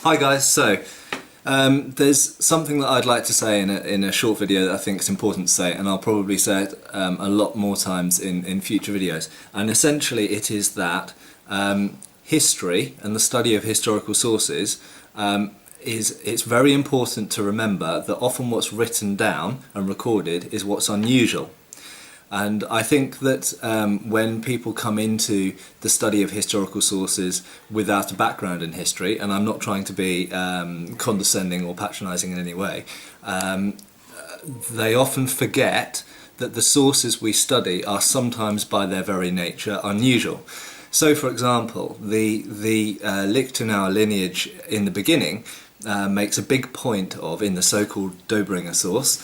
Hi guys, there's something that I'd like to say in a short video that I think is important to say, and I'll probably say it a lot more times in future videos. And essentially it is that history and the study of historical sources it's very important to remember that often what's written down and recorded is what's unusual. And I think that when people come into the study of historical sources without a background in history, and I'm not trying to be condescending or patronising in any way, they often forget that the sources we study are sometimes by their very nature unusual. So for example, the Lichtenauer lineage in the beginning makes a big point of, in the so-called Dobringer source,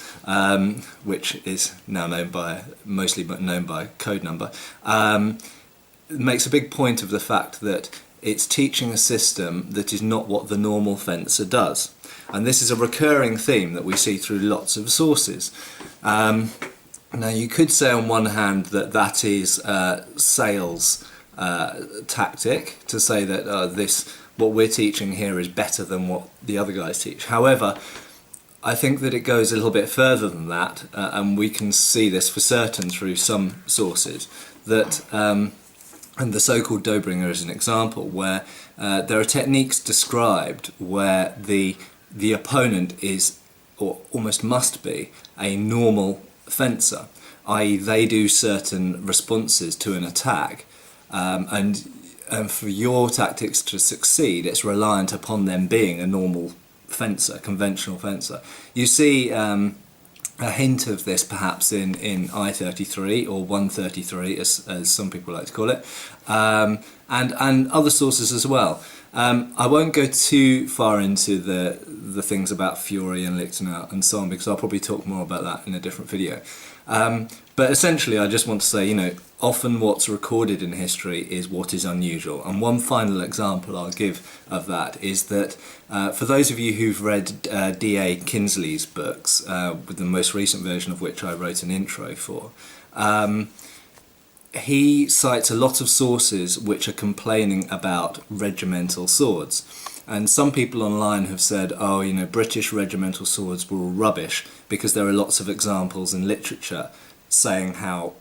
which is now mostly known by code number, makes a big point of the fact that it's teaching a system that is not what the normal fencer does. And this is a recurring theme that we see through lots of sources. Now you could say on one hand that that is sales tactic, to say that what we're teaching here is better than what the other guys teach. However, I think that it goes a little bit further than that, and we can see this for certain through some sources, that and the so-called Dobringer is an example, where there are techniques described where the opponent is, or almost must be, a normal fencer, i.e. they do certain responses to an attack, and for your tactics to succeed, it's reliant upon them being a normal fencer, conventional fencer. You see a hint of this perhaps in I-33 or 133, as some people like to call it, and other sources as well. I won't go too far into the things about Fury and Lichtenauer and so on, because I'll probably talk more about that in a different video. But essentially I just want to say, often what's recorded in history is what is unusual. And one final example I'll give of that is that for those of you who've read D.A. Kinsley's books, with the most recent version of which I wrote an intro for, he cites a lot of sources which are complaining about regimental swords. And some people online have said, British regimental swords were all rubbish, because there are lots of examples in literature saying how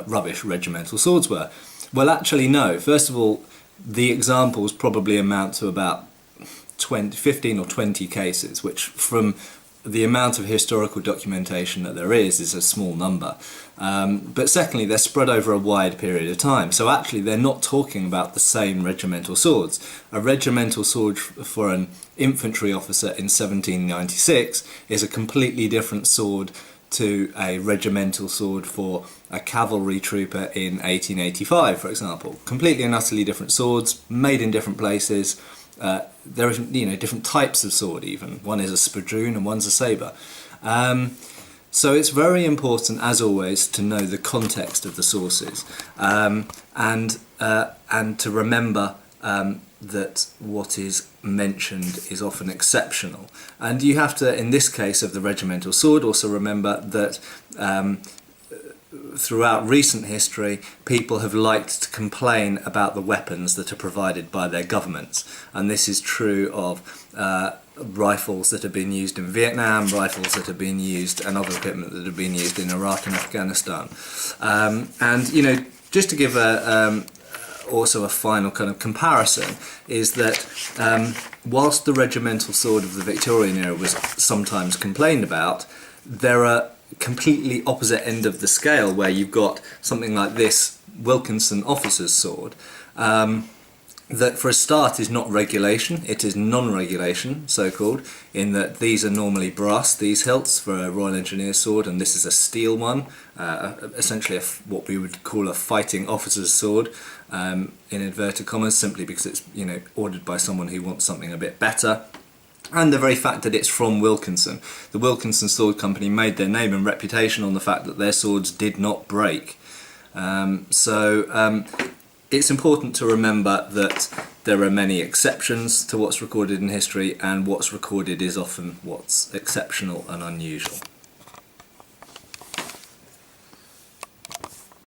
rubbish regimental swords were. Well, actually no. First of all, the examples probably amount to about 15 or 20 cases, which from the amount of historical documentation that there is a small number. But secondly, they're spread over a wide period of time. So actually they're not talking about the same regimental swords. A regimental sword for an infantry officer in 1796 is a completely different sword to a regimental sword for a cavalry trooper in 1885, for example. Completely and utterly different swords, made in different places. There are different types of sword even. One is a spadroon and one's a sabre. So it's very important, as always, to know the context of the sources, and to remember that what is mentioned is often exceptional. And you have to, in this case of the regimental sword, also remember that throughout recent history, people have liked to complain about the weapons that are provided by their governments. And this is true of rifles that have been used in Vietnam, rifles that have been used, and other equipment that have been used in Iraq and Afghanistan. And just to give also a final kind of comparison, is that whilst the regimental sword of the Victorian era was sometimes complained about, there are completely opposite end of the scale where you've got something like this Wilkinson officer's sword, that for a start is not regulation, it is non-regulation, so-called, in that these are normally brass, these hilts, for a Royal Engineer sword, and this is a steel one, essentially what we would call a fighting officer's sword, in inverted commas, simply because it's ordered by someone who wants something a bit better. And the very fact that it's from Wilkinson. The Wilkinson Sword Company made their name and reputation on the fact that their swords did not break. It's important to remember that there are many exceptions to what's recorded in history, and what's recorded is often what's exceptional and unusual.